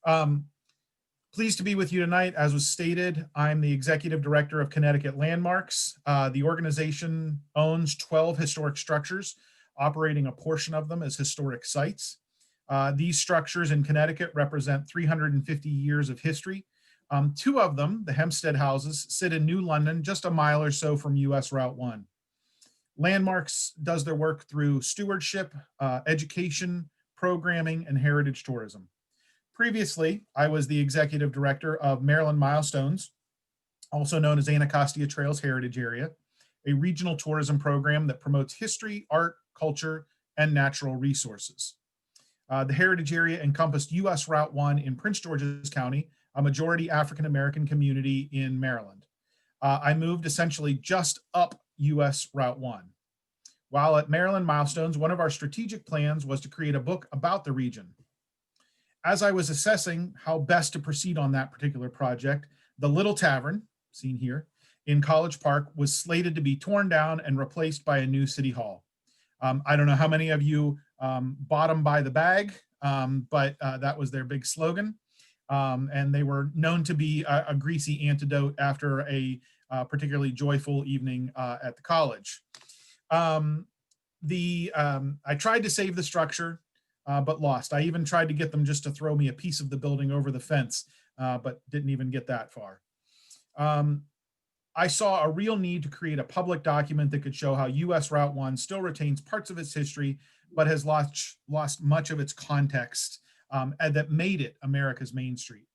Um, Pleased to be with you tonight. As was stated, I'm the Executive Director of Connecticut Landmarks. The organization owns 12 historic structures, operating a portion of them as historic sites. These structures in Connecticut represent 350 years of history. Two of them, the Hempstead houses, sit in New London, just a mile or so from US Route 1. Landmarks does their work through stewardship, education, programming, and heritage tourism. Previously, I was the executive director of Maryland Milestones, also known as Anacostia Trails Heritage Area, a regional tourism program that promotes history, art, culture, and natural resources. The heritage area encompassed US Route 1 in Prince George's County, a majority African-American community in Maryland. I moved essentially just up US Route 1. While at Maryland Milestones, one of our strategic plans was to create a book about the region. As I was assessing how best to proceed on that particular project, the Little Tavern, seen here, in College Park was slated to be torn down and replaced by a new city hall. I don't know how many of you bought them by the bag, but that was their big slogan. And they were known to be a greasy antidote after a particularly joyful evening at the college. I tried to save the structure, but lost. I even tried to get them just to throw me a piece of the building over the fence, but didn't even get that far. I saw a real need to create a public document that could show how US Route 1 still retains parts of its history, but has lost much of its context and that made it America's Main Street.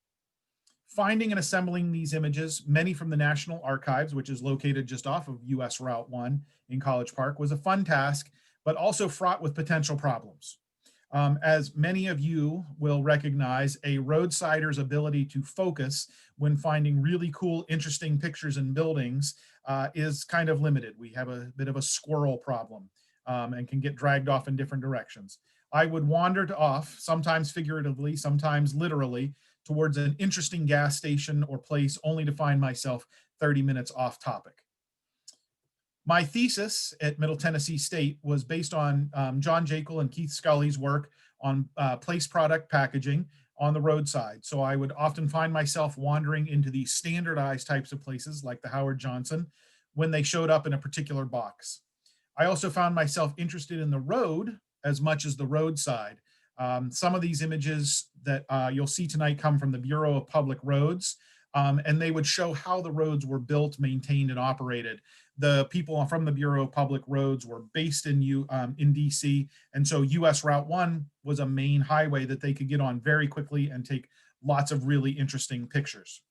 Finding and assembling these images, many from the National Archives, which is located just off of US Route 1 in College Park, was a fun task, but also fraught with potential problems. As many of you will recognize, a roadsider's ability to focus when finding really cool, interesting pictures and buildings is kind of limited. We have a bit of a squirrel problem and can get dragged off in different directions. I would wander off, sometimes figuratively, sometimes literally, towards an interesting gas station or place only to find myself 30 minutes off topic. My thesis at Middle Tennessee State was based on John Jekyll and Keith Scully's work on place product packaging on the roadside. So I would often find myself wandering into these standardized types of places like the Howard Johnson when they showed up in a particular box. I also found myself interested in the road as much as the roadside. Some of these images that you'll see tonight come from the Bureau of Public Roads, and they would show how the roads were built, maintained, and operated. The people from the Bureau of Public Roads were based in DC, and so US Route 1 was a main highway that they could get on very quickly and take lots of really interesting pictures.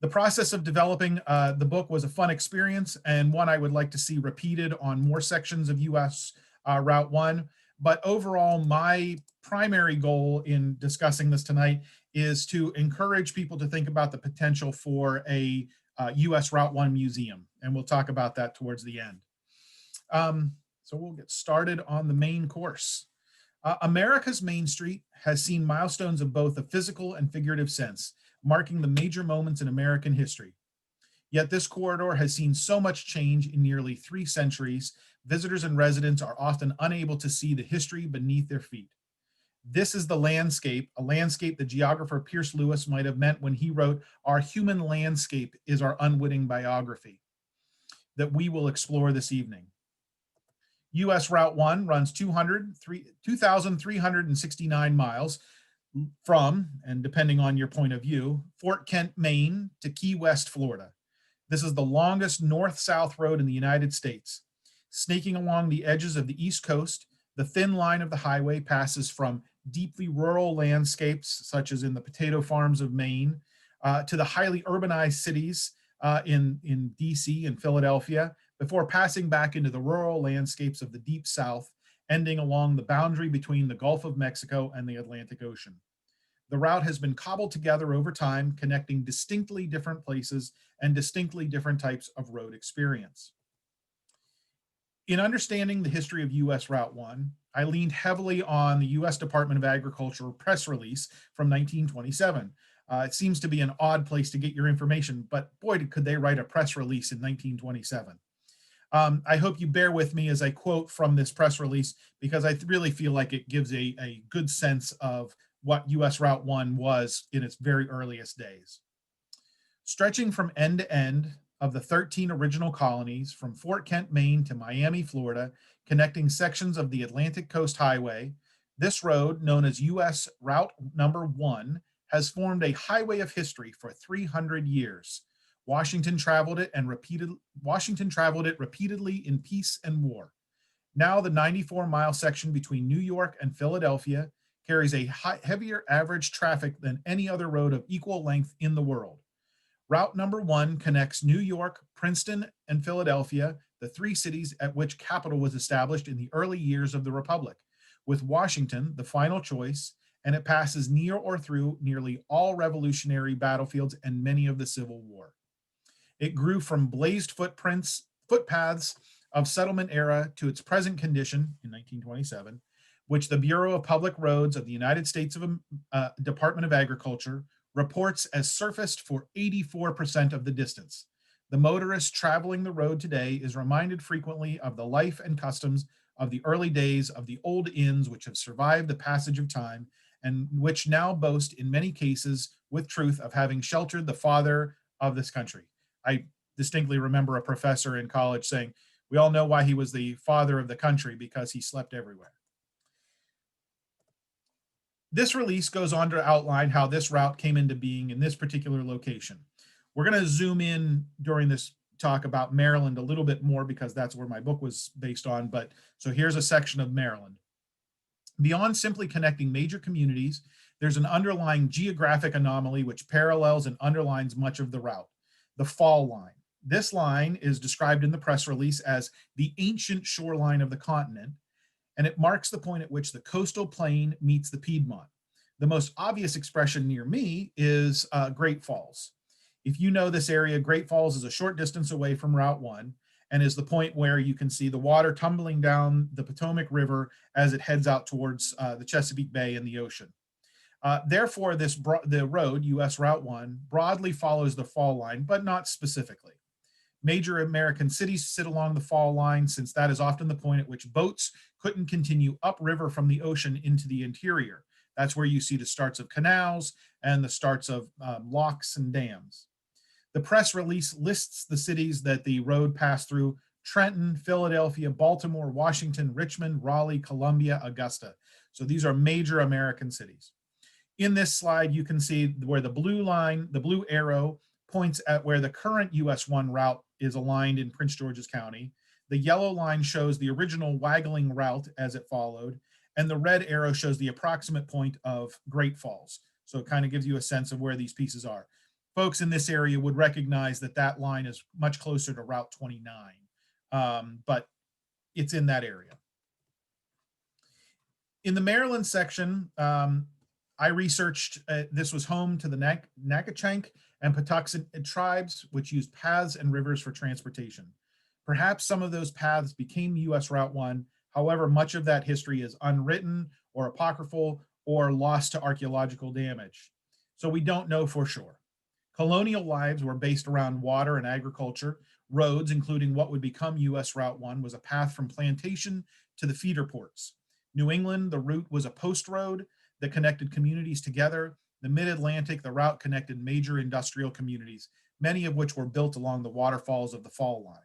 The process of developing the book was a fun experience and one I would like to see repeated on more sections of US Route 1. But overall, my primary goal in discussing this tonight is to encourage people to think about the potential for a US Route 1 museum, and we'll talk about that towards the end. So we'll get started on the main course. America's Main Street has seen milestones of both a physical and figurative sense, marking the major moments in American history. Yet this corridor has seen so much change in nearly 3 centuries, visitors and residents are often unable to see the history beneath their feet. This is the landscape, a landscape the geographer Pierce Lewis might have meant when he wrote, "Our human landscape is our unwitting biography," that we will explore this evening. US Route 1 runs 2,369 miles from, and depending on your point of view, Fort Kent, Maine to Key West, Florida. This is the longest north-south road in the United States. Snaking along the edges of the East Coast, the thin line of the highway passes from deeply rural landscapes, such as in the potato farms of Maine, to the highly urbanized cities in DC and Philadelphia, before passing back into the rural landscapes of the Deep South, ending along the boundary between the Gulf of Mexico and the Atlantic Ocean. The route has been cobbled together over time, connecting distinctly different places and distinctly different types of road experience. In understanding the history of US Route 1, I leaned heavily on the US Department of Agriculture press release from 1927. It seems to be an odd place to get your information, but boy, could they write a press release in 1927. I hope you bear with me as I quote from this press release, because I really feel like it gives a good sense of what US Route 1 was in its very earliest days. Stretching from end to end of the 13 original colonies from Fort Kent, Maine to Miami, Florida, connecting sections of the Atlantic Coast Highway, this road, known as US Route Number 1, has formed a highway of history for 300 years. Washington traveled it repeatedly in peace and war. Now the 94-mile section between New York and Philadelphia carries a heavier average traffic than any other road of equal length in the world. Route Number 1 connects New York, Princeton, and Philadelphia, the three cities at which capital was established in the early years of the Republic, with Washington the final choice, and it passes near or through nearly all Revolutionary battlefields and many of the Civil War. It grew from blazed footpaths of settlement era to its present condition in 1927, which the Bureau of Public Roads of the United States Department of Agriculture reports as surfaced for 84% of the distance. The motorist traveling the road today is reminded frequently of the life and customs of the early days of the old inns which have survived the passage of time and which now boast in many cases with truth of having sheltered the father of this country. I distinctly remember a professor in college saying, we all know why he was the father of the country, because he slept everywhere. This release goes on to outline how this route came into being in this particular location. We're going to zoom in during this talk about Maryland a little bit more because that's where my book was based on, but so here's a section of Maryland. Beyond simply connecting major communities, there's an underlying geographic anomaly which parallels and underlines much of the route, the fall line. This line is described in the press release as the ancient shoreline of the continent, and it marks the point at which the coastal plain meets the Piedmont. The most obvious expression near me is Great Falls. If you know this area, Great Falls is a short distance away from Route 1 and is the point where you can see the water tumbling down the Potomac River as it heads out towards the Chesapeake Bay and the ocean. Therefore, the road, US Route 1, broadly follows the fall line, but not specifically. Major American cities sit along the fall line, since that is often the point at which boats couldn't continue upriver from the ocean into the interior. That's where you see the starts of canals and the starts of locks and dams. The press release lists the cities that the road passed through: Trenton, Philadelphia, Baltimore, Washington, Richmond, Raleigh, Columbia, Augusta. So these are major American cities. In this slide, you can see where the blue line, the blue arrow, points at where the current US 1 route is aligned in Prince George's County. The yellow line shows the original waggling route as it followed, and the red arrow shows the approximate point of Great Falls. So it kind of gives you a sense of where these pieces are. Folks in this area would recognize that that line is much closer to Route 29, but it's in that area. In the Maryland section, I researched, this was home to the Nacotchtank and Patuxent tribes, which used paths and rivers for transportation. Perhaps some of those paths became US Route 1. However, much of that history is unwritten or apocryphal or lost to archaeological damage. So we don't know for sure. Colonial lives were based around water and agriculture. Roads, including what would become US Route 1, was a path from plantation to the feeder ports. New England, the route was a post road that connected communities together. The Mid-Atlantic, the route connected major industrial communities, many of which were built along the waterfalls of the fall line.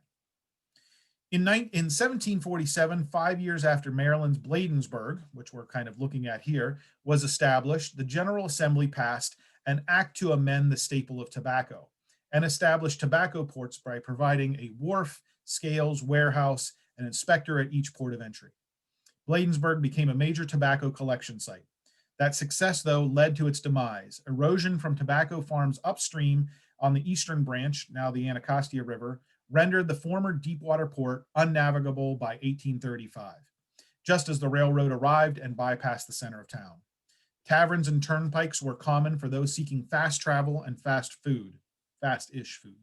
In 1747, 5 years after Maryland's Bladensburg, which we're kind of looking at here, was established, the General Assembly passed an act to amend the staple of tobacco and established tobacco ports by providing a wharf, scales, warehouse, and inspector at each port of entry. Bladensburg became a major tobacco collection site. That success, though, led to its demise. Erosion from tobacco farms upstream on the eastern branch, now the Anacostia River, rendered the former Deepwater port unnavigable by 1835, just as the railroad arrived and bypassed the center of town. Taverns and turnpikes were common for those seeking fast travel and fast-ish food.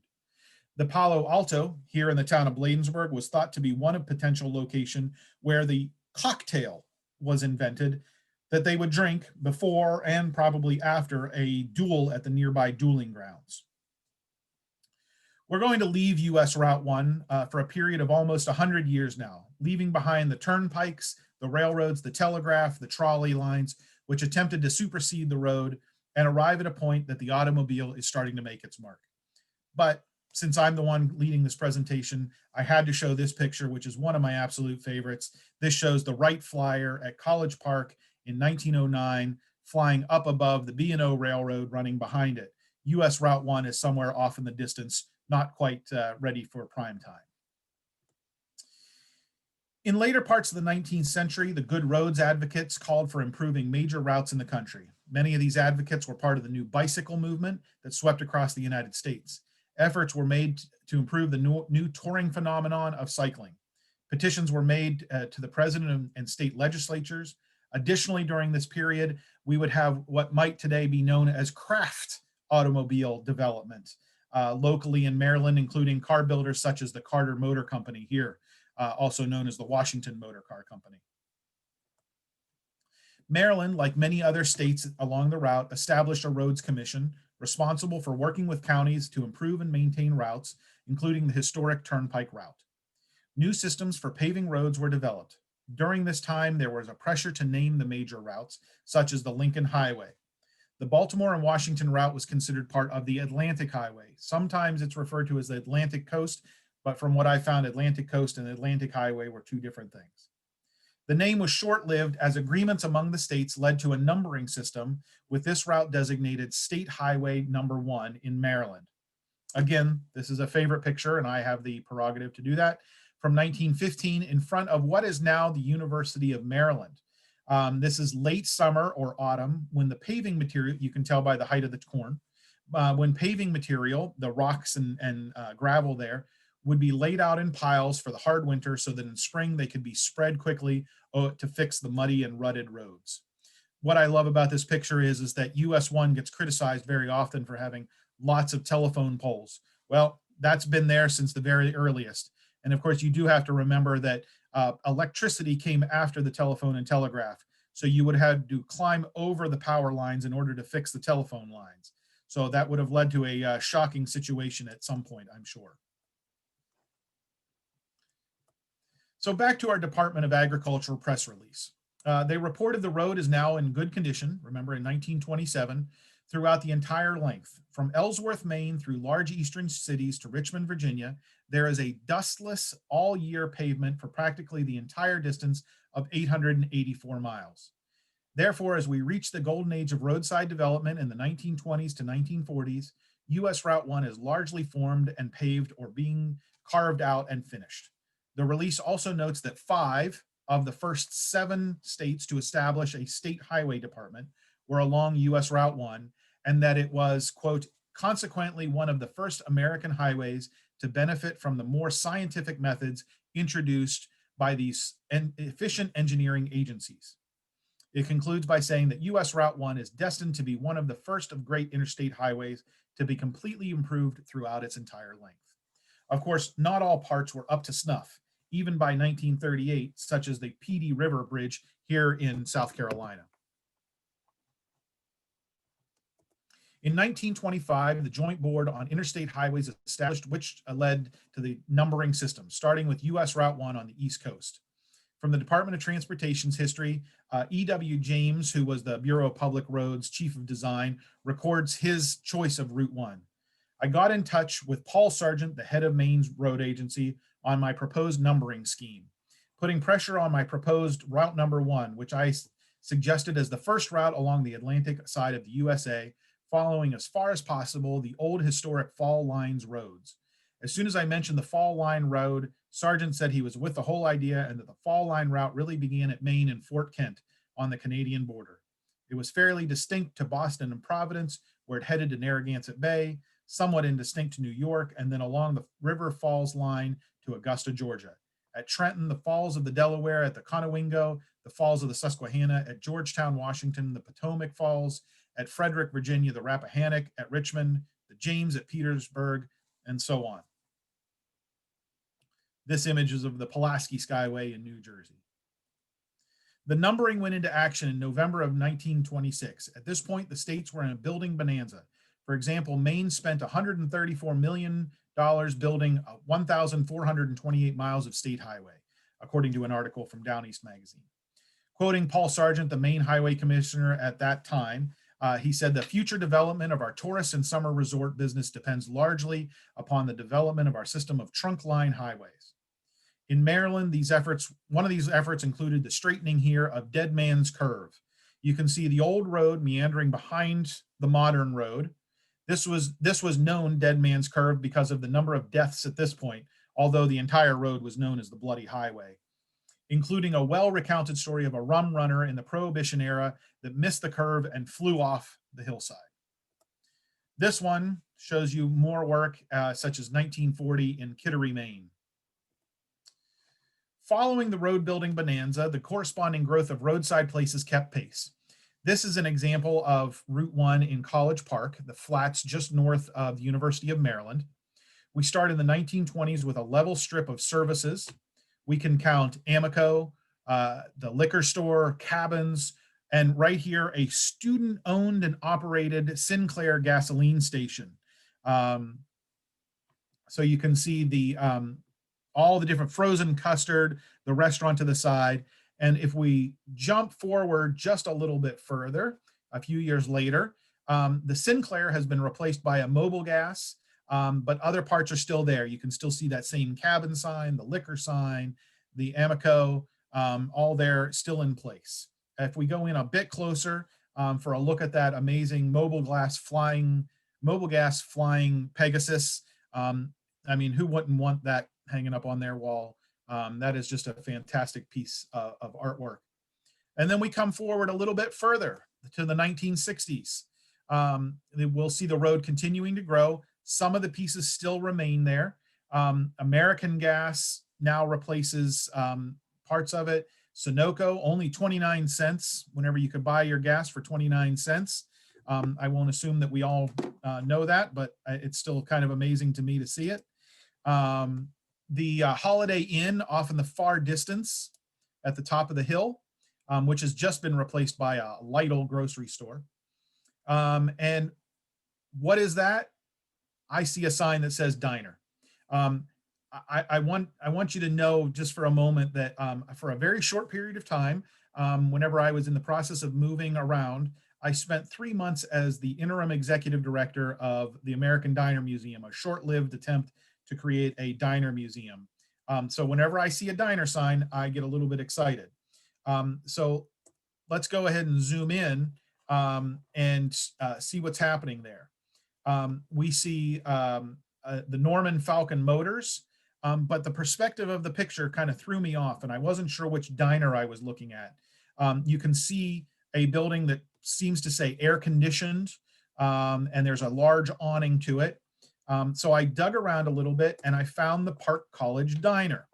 The Palo Alto, here in the town of Bladensburg, was thought to be one of potential location where the cocktail was invented that they would drink before and probably after a duel at the nearby dueling grounds. We're going to leave US Route 1 for a period of almost 100 years now, leaving behind the turnpikes, the railroads, the telegraph, the trolley lines. which attempted to supersede the road and arrive at a point that the automobile is starting to make its mark. But since I'm the one leading this presentation, I had to show this picture, which is one of my absolute favorites. This shows the Wright Flyer at College Park in 1909, flying up above the B&O Railroad running behind it. US Route 1 is somewhere off in the distance, not quite ready for prime time. In later parts of the 19th century, the good roads advocates called for improving major routes in the country. Many of these advocates were part of the new bicycle movement that swept across the United States. Efforts were made to improve the new touring phenomenon of cycling. Petitions were made to the president and state legislatures. Additionally, during this period, we would have what might today be known as craft automobile development locally in Maryland, including car builders such as the Carter Motor Company here, also known as the Washington Motor Car Company. Maryland, like many other states along the route, established a roads commission responsible for working with counties to improve and maintain routes, including the historic Turnpike route. New systems for paving roads were developed. During this time, there was a pressure to name the major routes, such as the Lincoln Highway. The Baltimore and Washington route was considered part of the Atlantic Highway. Sometimes it's referred to as the Atlantic Coast, but from what I found, Atlantic Coast and Atlantic Highway were two different things. The name was short-lived as agreements among the states led to a numbering system, with this route designated State Highway Number 1 in Maryland. Again, this is a favorite picture, and I have the prerogative to do that, from 1915 in front of what is now the University of Maryland. This is late summer or autumn when the paving material, you can tell by the height of the corn, when paving material, the rocks and gravel there, would be laid out in piles for the hard winter so that in spring they could be spread quickly to fix the muddy and rutted roads. What I love about this picture is that US 1 gets criticized very often for having lots of telephone poles. Well, that's been there since the very earliest. And of course, you do have to remember that electricity came after the telephone and telegraph. So you would have to climb over the power lines in order to fix the telephone lines. So that would have led to a shocking situation at some point, I'm sure. So back to our Department of Agriculture press release. They reported the road is now in good condition, remember in 1927, throughout the entire length. From Ellsworth, Maine through large eastern cities to Richmond, Virginia, there is a dustless all-year pavement for practically the entire distance of 884 miles. Therefore, as we reach the golden age of roadside development in the 1920s to 1940s, US Route 1 is largely formed and paved or being carved out and finished. The release also notes that 5 of the first 7 states to establish a state highway department were along US Route 1, and that it was, quote, consequently one of the first American highways to benefit from the more scientific methods introduced by these efficient engineering agencies. It concludes by saying that US Route 1 is destined to be one of the first of great interstate highways to be completely improved throughout its entire length. Of course, not all parts were up to snuff, even by 1938, such as the Petey River Bridge here in South Carolina. In 1925, the Joint Board on Interstate Highways established, which led to the numbering system, starting with US Route 1 on the East Coast. From the Department of Transportation's history, E.W. James, who was the Bureau of Public Roads Chief of Design, records his choice of Route 1. I got in touch with Paul Sargent, the head of Maine's road agency, on my proposed numbering scheme, putting pressure on my proposed route number 1, which I suggested as the first route along the Atlantic side of the USA, following as far as possible the old historic Fall Lines roads. As soon as I mentioned the Fall Line Road, Sargent said he was with the whole idea and that the Fall Line route really began at Maine and Fort Kent on the Canadian border. It was fairly distinct to Boston and Providence, where it headed to Narragansett Bay, somewhat indistinct to New York, and then along the River Falls line to Augusta, Georgia. At Trenton, the Falls of the Delaware at the Conowingo, the Falls of the Susquehanna at Georgetown, Washington, the Potomac Falls at Frederick, Virginia, the Rappahannock at Richmond, the James at Petersburg, and so on. This image is of the Pulaski Skyway in New Jersey. The numbering went into action in November of 1926. At this point, the states were in a building bonanza. For example, Maine spent $134 million building 1,428 miles of state highway, according to an article from Down East magazine. Quoting Paul Sargent, the Maine Highway Commissioner at that time, he said, "The future development of our tourist and summer resort business depends largely upon the development of our system of trunk line highways." In Maryland, one of these efforts included the straightening here of Dead Man's Curve. You can see the old road meandering behind the modern road. This was known Dead Man's Curve because of the number of deaths at this point, although the entire road was known as the Bloody Highway, including a well-recounted story of a rum runner in the Prohibition era that missed the curve and flew off the hillside. This one shows you more work, such as 1940 in Kittery, Maine. Following the road building bonanza, the corresponding growth of roadside places kept pace. This is an example of Route 1 in College Park, the flats just north of the University of Maryland. We start in the 1920s with a level strip of services. We can count Amico, the liquor store, cabins, and right here, a student-owned and operated Sinclair gasoline station. So you can see all the different frozen custard, the restaurant to the side. And if we jump forward just a little bit further, a few years later, the Sinclair has been replaced by a Mobil Gas, but other parts are still there. You can still see that same cabin sign, the liquor sign, the Amico, all there, still in place. If we go in a bit closer for a look at that amazing Mobil Gas flying Pegasus, I mean, who wouldn't want that hanging up on their wall? That is just a fantastic piece of artwork. And then we come forward a little bit further to the 1960s. We'll see the road continuing to grow. Some of the pieces still remain there. American Gas now replaces parts of it. Sunoco, only 29 cents whenever you could buy your gas for 29 cents. I won't assume that we all know that, but it's still kind of amazing to me to see it. The Holiday Inn off in the far distance at the top of the hill, which has just been replaced by a Lidl grocery store. And what is that? I see a sign that says diner. I want you to know just for a moment that for a very short period of time, whenever I was in the process of moving around, I spent 3 months as the interim executive director of the American Diner Museum, a short-lived attempt to create a diner museum. So whenever I see a diner sign, I get a little bit excited. So let's go ahead and zoom in and see what's happening there. We see the Norman Falcon Motors, but the perspective of the picture kind of threw me off, and I wasn't sure which diner I was looking at. You can see a building that seems to say air conditioned, and there's a large awning to it. So I dug around a little bit and I found the Park College Diner.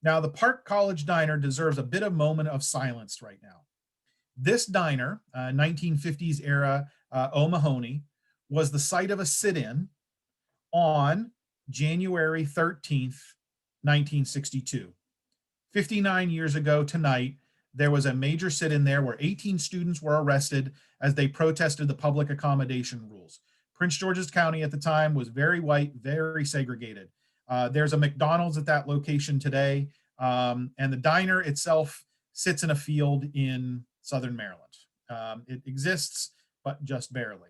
Now, the Park College Diner deserves a bit of moment of silence right now. This diner, 1950s era O'Mahony, was the site of a sit-in on January 13th, 1962. 59 years ago tonight, there was a major sit-in there where 18 students were arrested as they protested the public accommodation rules. Prince George's County at the time was very white, very segregated. There's a McDonald's at that location today, and the diner itself sits in a field in southern Maryland. It exists, but just barely.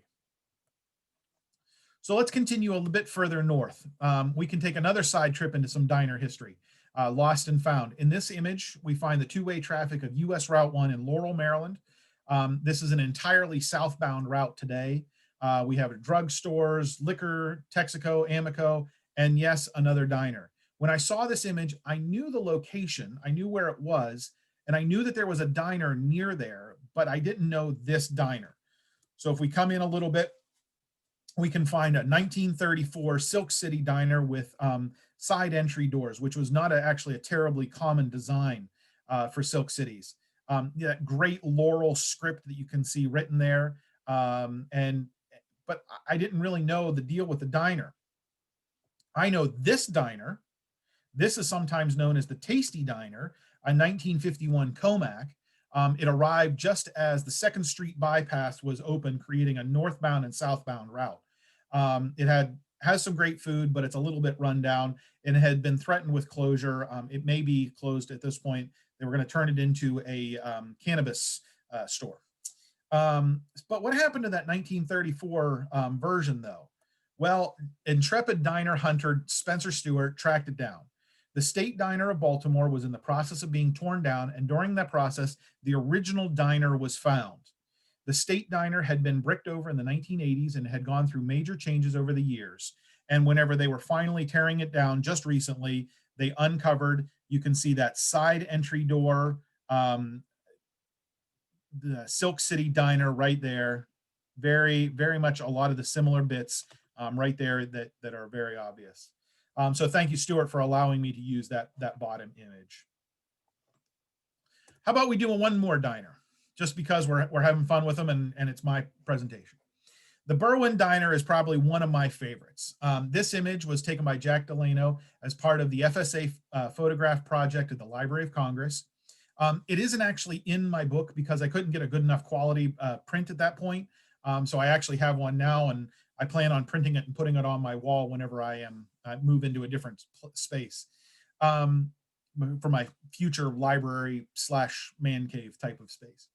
So let's continue a little bit further north. We can take another side trip into some diner history, lost and found. In this image, we find the two-way traffic of US Route 1 in Laurel, Maryland. This is an entirely southbound route today. We have drugstores, liquor, Texaco, Amico, and yes, another diner. When I saw this image, I knew the location, I knew where it was, and I knew that there was a diner near there, but I didn't know this diner. So if we come in a little bit, we can find a 1934 Silk City diner with side entry doors, which was not actually a terribly common design for Silk Cities. That great Laurel script that you can see written there. But I didn't really know the deal with the diner. I know this diner. This is sometimes known as the Tasty Diner, a 1951 Comac. It arrived just as the 2nd Street bypass was open, creating a northbound and southbound route. It has some great food, but it's a little bit run down and had been threatened with closure. It may be closed at this point. They were going to turn it into a cannabis store. But what happened to that 1934 version, though? Well, intrepid diner hunter Spencer Stewart tracked it down. The State Diner of Baltimore was in the process of being torn down, and during that process, the original diner was found. The State Diner had been bricked over in the 1980s and had gone through major changes over the years. And whenever they were finally tearing it down just recently, they uncovered, you can see that side entry door, the Silk City Diner right there. Very, very much a lot of the similar bits right there that are very obvious. So thank you, Stuart, for allowing me to use that bottom image. How about we do one more diner, just because we're having fun with them and it's my presentation. The Berwyn Diner is probably one of my favorites. This image was taken by Jack Delano as part of the FSA photograph project at the Library of Congress. It isn't actually in my book because I couldn't get a good enough quality print at that point. So I actually have one now, and I plan on printing it and putting it on my wall whenever I move into a different space for my future library / man cave type of space.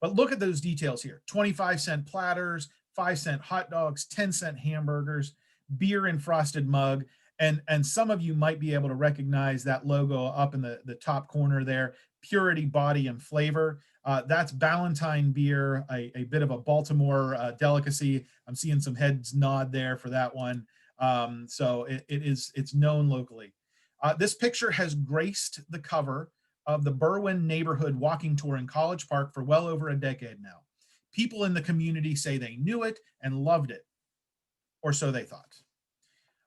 But look at those details here: 25-cent platters, 5-cent hot dogs, 10-cent hamburgers, beer in frosted mug. And some of you might be able to recognize that logo up in the top corner there, Purity, Body, and Flavor. That's Ballantine beer, a bit of a Baltimore delicacy. I'm seeing some heads nod there for that one. So it's known locally. This picture has graced the cover of the Berwyn Neighborhood Walking Tour in College Park for well over a decade now. People in the community say they knew it and loved it, or so they thought.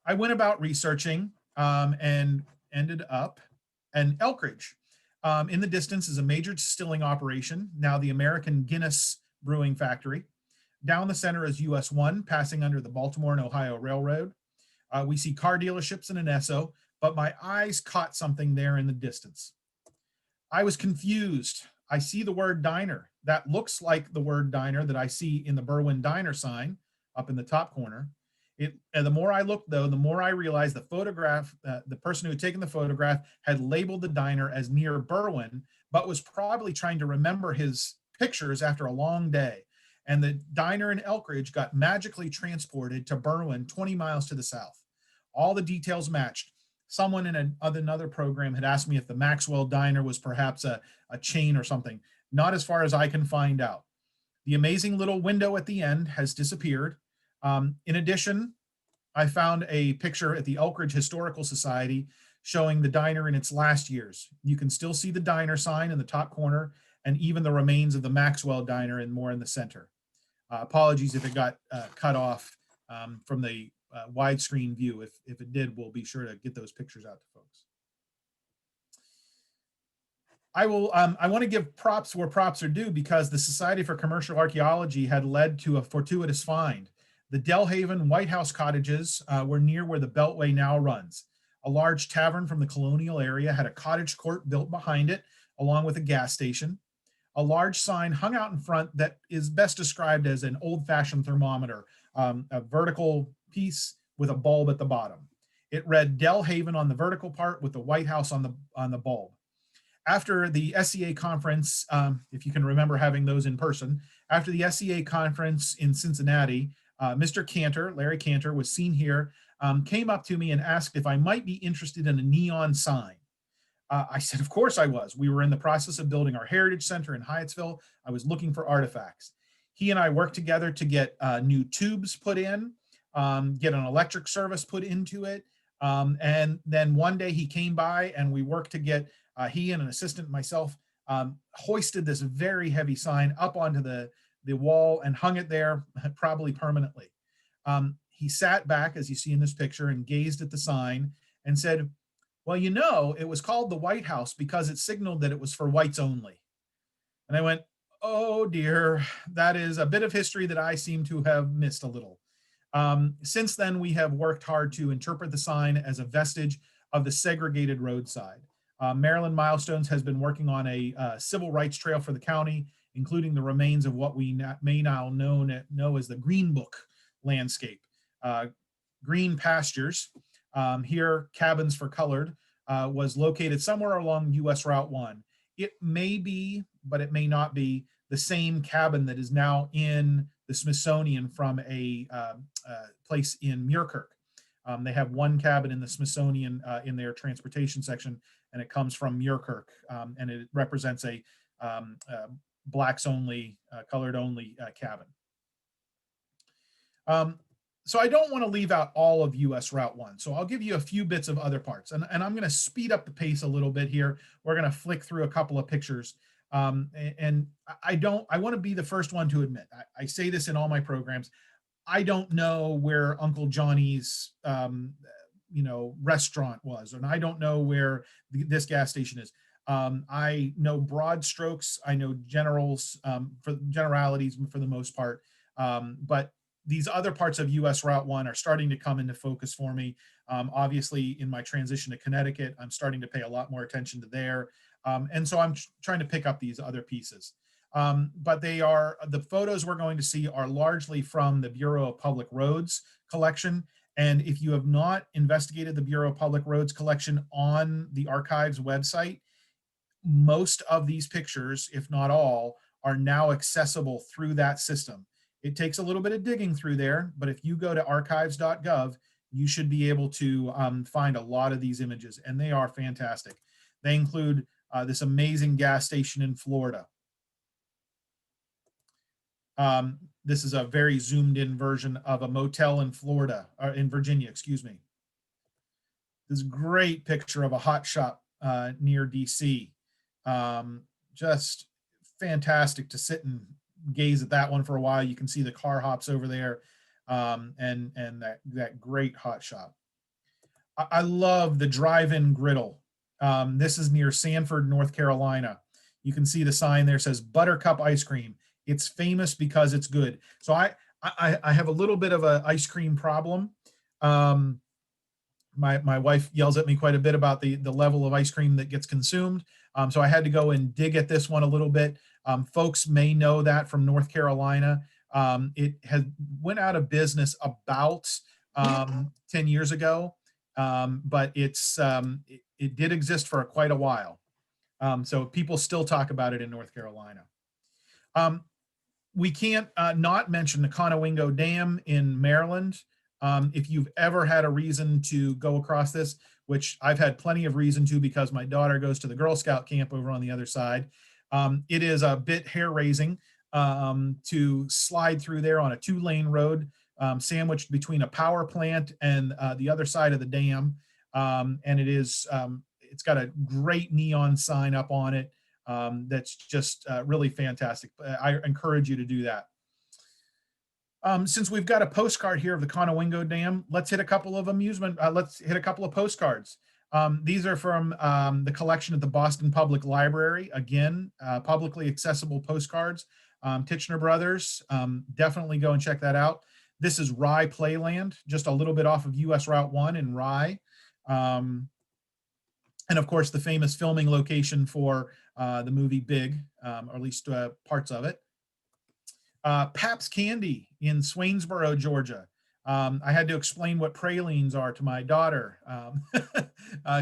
I went about researching and ended up in Elkridge. In the distance is a major distilling operation, now the American Guinness Brewing Factory. Down the center is US 1, passing under the Baltimore and Ohio Railroad. We see car dealerships and an Esso, but my eyes caught something there in the distance. I was confused. I see the word diner. That looks like the word diner that I see in the Berwyn Diner sign up in the top corner. And the more I looked, though, the more I realized the photograph, the person who had taken the photograph had labeled the diner as near Berwyn, but was probably trying to remember his pictures after a long day. And the diner in Elkridge got magically transported to Berwyn, 20 miles to the south. All the details matched. Someone in another program had asked me if the Maxwell Diner was perhaps a chain or something. Not as far as I can find out. The amazing little window at the end has disappeared. In addition, I found a picture at the Elkridge Historical Society showing the diner in its last years. You can still see the diner sign in the top corner and even the remains of the Maxwell Diner and more in the center. Apologies if it got cut off from the widescreen view. If it did, we'll be sure to get those pictures out to folks. I want to give props where props are due because the Society for Commercial Archaeology had led to a fortuitous find. The Delhaven White House cottages were near where the Beltway now runs. A large tavern from the colonial area had a cottage court built behind it, along with a gas station. A large sign hung out in front that is best described as an old-fashioned thermometer, a vertical piece with a bulb at the bottom. It read Delhaven on the vertical part with the White House on the bulb. After the SCA conference, if you can remember having those in person, after the SCA conference in Cincinnati, Mr. Cantor, Larry Cantor, was seen here, came up to me and asked if I might be interested in a neon sign. I said, of course I was. We were in the process of building our Heritage Center in Hyattsville. I was looking for artifacts. He and I worked together to get new tubes put in, get an electric service put into it. And then one day he came by and we worked to get, he and an assistant, myself, hoisted this very heavy sign up onto the wall and hung it there probably permanently. He sat back, as you see in this picture, and gazed at the sign and said, well, you know, it was called the White House because it signaled that it was for whites only. And I went, oh dear, that is a bit of history that I seem to have missed a little. Since then, we have worked hard to interpret the sign as a vestige of the segregated roadside. Maryland Milestones has been working on a civil rights trail for the county, including the remains of what we may now know as the Green Book landscape. Green pastures, here cabins for colored, was located somewhere along US Route 1. It may be, but it may not be the same cabin that is now in the Smithsonian from a place in Muirkirk. They have one cabin in the Smithsonian in their transportation section, and it comes from Muirkirk, and it represents a blacks only, colored only cabin. So I don't want to leave out all of US Route 1. So I'll give you a few bits of other parts. And I'm going to speed up the pace a little bit here. We're going to flick through a couple of pictures. And I want to be the first one to admit, I say this in all my programs, I don't know where Uncle Johnny's, restaurant was, and I don't know where this gas station is. I know broad strokes. I know for generalities for the most part. But these other parts of US Route 1 are starting to come into focus for me. Obviously, in my transition to Connecticut, I'm starting to pay a lot more attention to there. And so I'm trying to pick up these other pieces. But the photos we're going to see are largely from the Bureau of Public Roads collection. And if you have not investigated the Bureau of Public Roads collection on the archives website, most of these pictures, if not all, are now accessible through that system. It takes a little bit of digging through there, but if you go to archives.gov, you should be able to find a lot of these images, and they are fantastic. They include this amazing gas station in Florida. This is a very zoomed in version of a motel in Florida, or in Virginia, excuse me. This great picture of a hot shop near DC. Just fantastic to sit and gaze at that one for a while. You can see the car hops over there, and that great hot shop. I love the drive-in griddle. This is near Sanford, North Carolina. You can see the sign there says Buttercup ice cream. It's famous because it's good. So I have a little bit of an ice cream problem. My wife yells at me quite a bit about the level of ice cream that gets consumed. So I had to go and dig at this one a little bit. Folks may know that from North Carolina. It has went out of business about 10 years ago, but it did exist for quite a while. So people still talk about it in North Carolina. We can't not mention the Conowingo Dam in Maryland. If you've ever had a reason to go across this, which I've had plenty of reason to because my daughter goes to the Girl Scout camp over on the other side, it is a bit hair-raising to slide through there on a 2-lane road sandwiched between a power plant and the other side of the dam. And it's got a great neon sign up on it. That's just really fantastic. I encourage you to do that. Since we've got a postcard here of the Conowingo Dam, let's hit a couple of postcards. These are from the collection at the Boston Public Library. Again, publicly accessible postcards. Titchener Brothers, definitely go and check that out. This is Rye Playland, just a little bit off of US Route 1 in Rye. And of course, the famous filming location for the movie Big, or at least parts of it. Pabst Candy in Swainsboro, Georgia. I had to explain what pralines are to my daughter.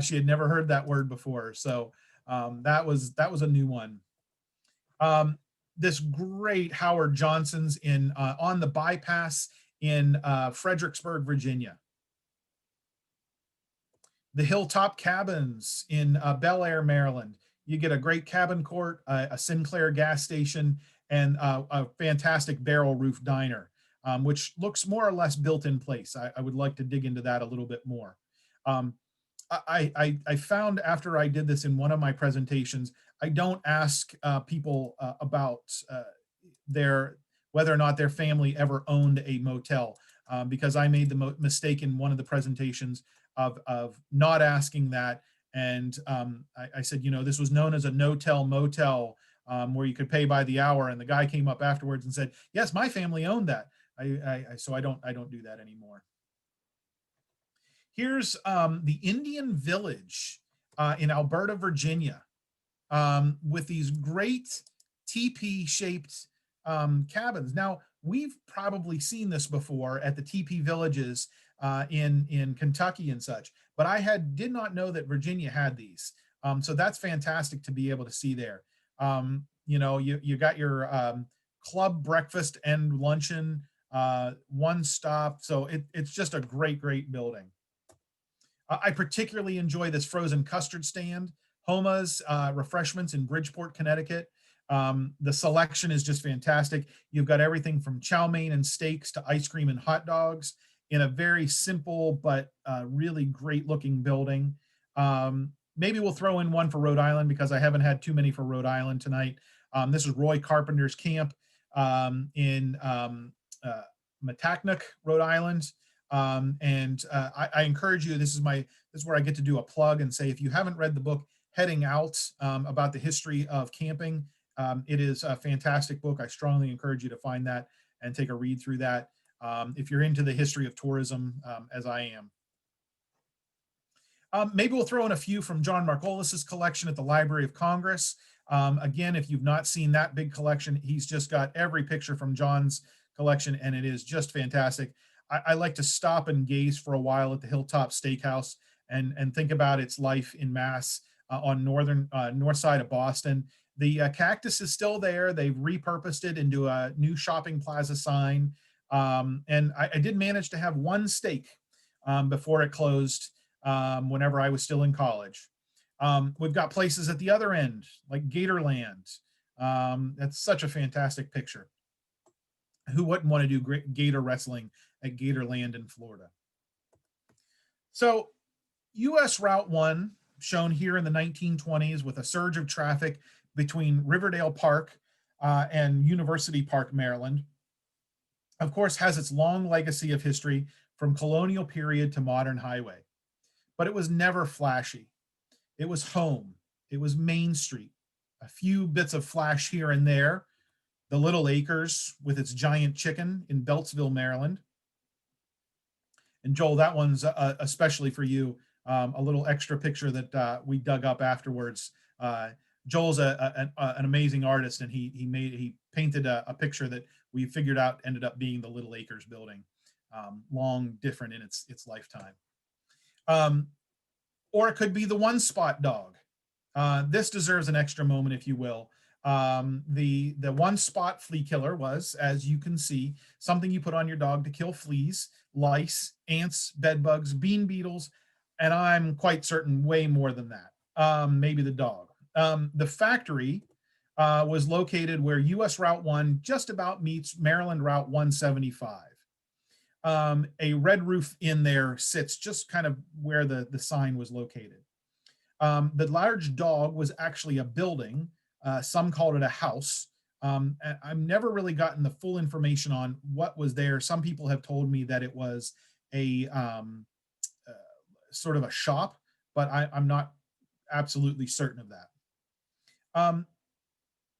She had never heard that word before, so that was a new one. This great Howard Johnson's in on the bypass in Fredericksburg, Virginia. The Hilltop Cabins in Bel Air, Maryland. You get a great cabin court, a Sinclair gas station, and a fantastic barrel roof diner, which looks more or less built in place. I would like to dig into that a little bit more. I found after I did this in one of my presentations, I don't ask people about whether or not their family ever owned a motel, because I made the mistake in one of the presentations of not asking that. And I said, this was known as a no-tell motel, where you could pay by the hour. And the guy came up afterwards and said, yes, my family owned that. So I don't do that anymore. Here's the Indian Village in Alberta, Virginia, with these great teepee-shaped cabins. Now, we've probably seen this before at the teepee villages in Kentucky and such, but I did not know that Virginia had these. So that's fantastic to be able to see there. You got your club breakfast and luncheon, one stop. So it's just a great building. I particularly enjoy this frozen custard stand, Homa's Refreshments in Bridgeport, Connecticut. The selection is just fantastic. You've got everything from chow mein and steaks to ice cream and hot dogs in a very simple but really great looking building. Maybe we'll throw in one for Rhode Island because I haven't had too many for Rhode Island tonight. This is Roy Carpenter's camp in Matacnock, Rhode Island. I encourage you, this is where I get to do a plug and say, if you haven't read the book Heading Out, about the history of camping, it is a fantastic book. I strongly encourage you to find that and take a read through that if you're into the history of tourism, as I am. Maybe we'll throw in a few from John Margolis's collection at the Library of Congress. Again, if you've not seen that big collection, he's just got every picture from John's collection, and it is just fantastic. I like to stop and gaze for a while at the Hilltop Steakhouse and think about its life in Mass on north side of Boston. The cactus is still there. They've repurposed it into a new shopping plaza sign. And I did manage to have one steak before it closed whenever I was still in college. We've got places at the other end, like Gatorland. That's such a fantastic picture. Who wouldn't want to do great gator wrestling at Gatorland in Florida? So US Route 1, shown here in the 1920s with a surge of traffic between Riverdale Park and University Park, Maryland, of course, has its long legacy of history from colonial period to modern highway. But it was never flashy. It was home. It was Main Street. A few bits of flash here and there. The Little Acres with its giant chicken in Beltsville, Maryland. And Joel, that one's especially for you. A little extra picture that we dug up afterwards. Joel's an amazing artist, and he painted a picture that we figured out ended up being the Little Acres building, long different in its lifetime. Or it could be the One Spot dog. This deserves an extra moment, if you will. The One Spot flea killer was, as you can see, something you put on your dog to kill fleas, lice, ants, bed bugs, bean beetles, and I'm quite certain way more than that. Maybe the dog. The factory was located where US Route 1 just about meets Maryland Route 175. A Red Roof Inn there sits just kind of where the sign was located. The large dog was actually a building. Some called it a house. I've never really gotten the full information on what was there. Some people have told me that it was a sort of a shop, but I'm not absolutely certain of that.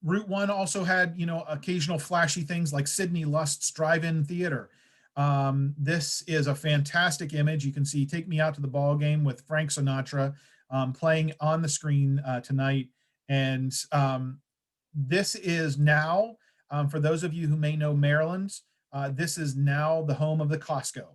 Route 1 also had, occasional flashy things like Sidney Lust's Drive-In Theater. This is a fantastic image. You can see Take Me Out to the Ball Game with Frank Sinatra playing on the screen tonight. And this is now, for those of you who may know Maryland, this is now the home of the Costco.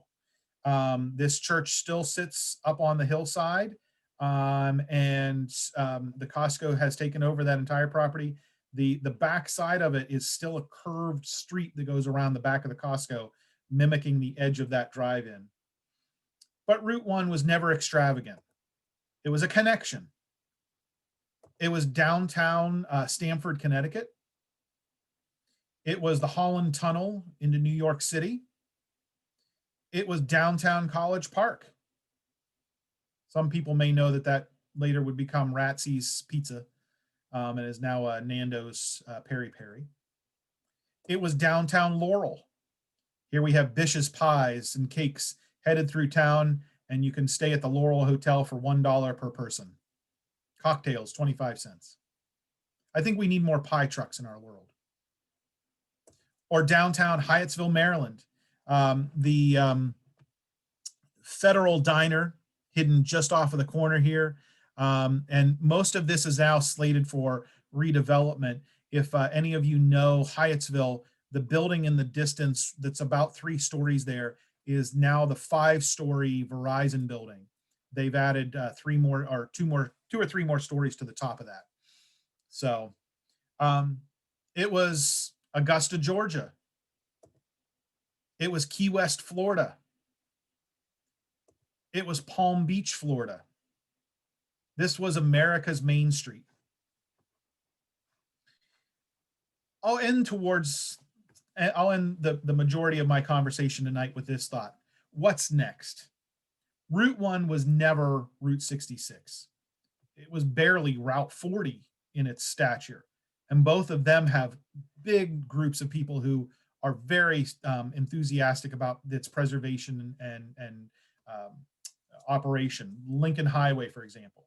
This church still sits up on the hillside, and the Costco has taken over that entire property. The back side of it is still a curved street that goes around the back of the Costco, mimicking the edge of that drive-in. But Route 1 was never extravagant. It was a connection. It was downtown Stamford, Connecticut. It was the Holland Tunnel into New York City. It was downtown College Park. Some people may know that later would become Ratsy's Pizza and is now Nando's Peri Peri. It was downtown Laurel. Here we have Bish's Pies and Cakes headed through town, and you can stay at the Laurel Hotel for $1 per person. Cocktails, 25 cents. I think we need more pie trucks in our world. Or downtown Hyattsville, Maryland. The Federal Diner hidden just off of the corner here. And most of this is now slated for redevelopment. If any of you know Hyattsville, the building in the distance that's about 3 stories there is now the 5-story Verizon building they've added two or three more stories to the top of that. So it was Augusta, Georgia. It was Key West, Florida. It was Palm Beach, Florida. This was America's Main Street. I'll end the majority of my conversation tonight with this thought. What's next? Route 1 was never Route 66. It was barely Route 40 in its stature. And both of them have big groups of people who are very enthusiastic about its preservation and operation. Lincoln Highway, for example.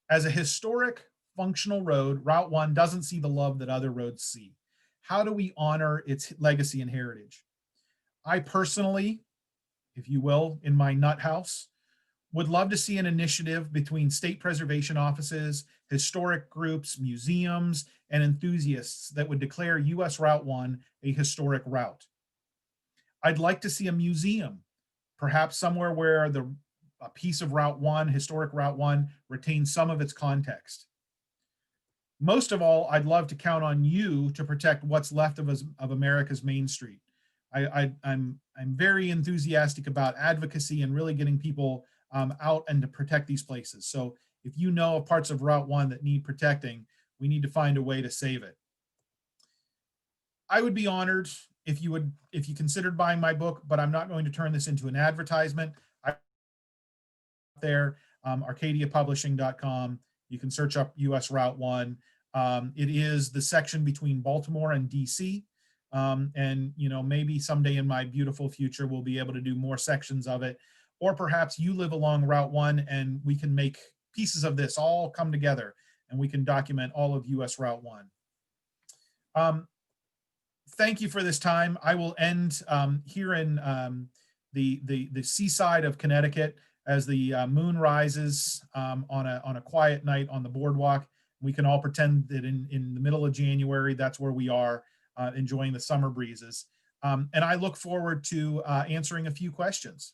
As a historic, functional road, Route 1 doesn't see the love that other roads see. How do we honor its legacy and heritage? I personally, if you will, in my nut house, would love to see an initiative between state preservation offices, historic groups, museums, and enthusiasts that would declare US Route 1 a historic route. I'd like to see a museum, perhaps somewhere where a piece of Route 1, historic Route 1, retains some of its context. Most of all, I'd love to count on you to protect what's left of America's Main Street. I'm very enthusiastic about advocacy and really getting people out and to protect these places. So if you know of parts of Route 1 that need protecting, we need to find a way to save it. I would be honored if you considered buying my book, but I'm not going to turn this into an advertisement. There, arcadiapublishing.com. You can search up US Route 1. It is the section between Baltimore and DC. And maybe someday in my beautiful future, we'll be able to do more sections of it. Or perhaps you live along Route 1 and we can make pieces of this all come together and we can document all of US Route 1. Thank you for this time. I will end here in the seaside of Connecticut as the moon rises on a quiet night on the boardwalk. We can all pretend that in the middle of January, that's where we are, enjoying the summer breezes. And I look forward to answering a few questions.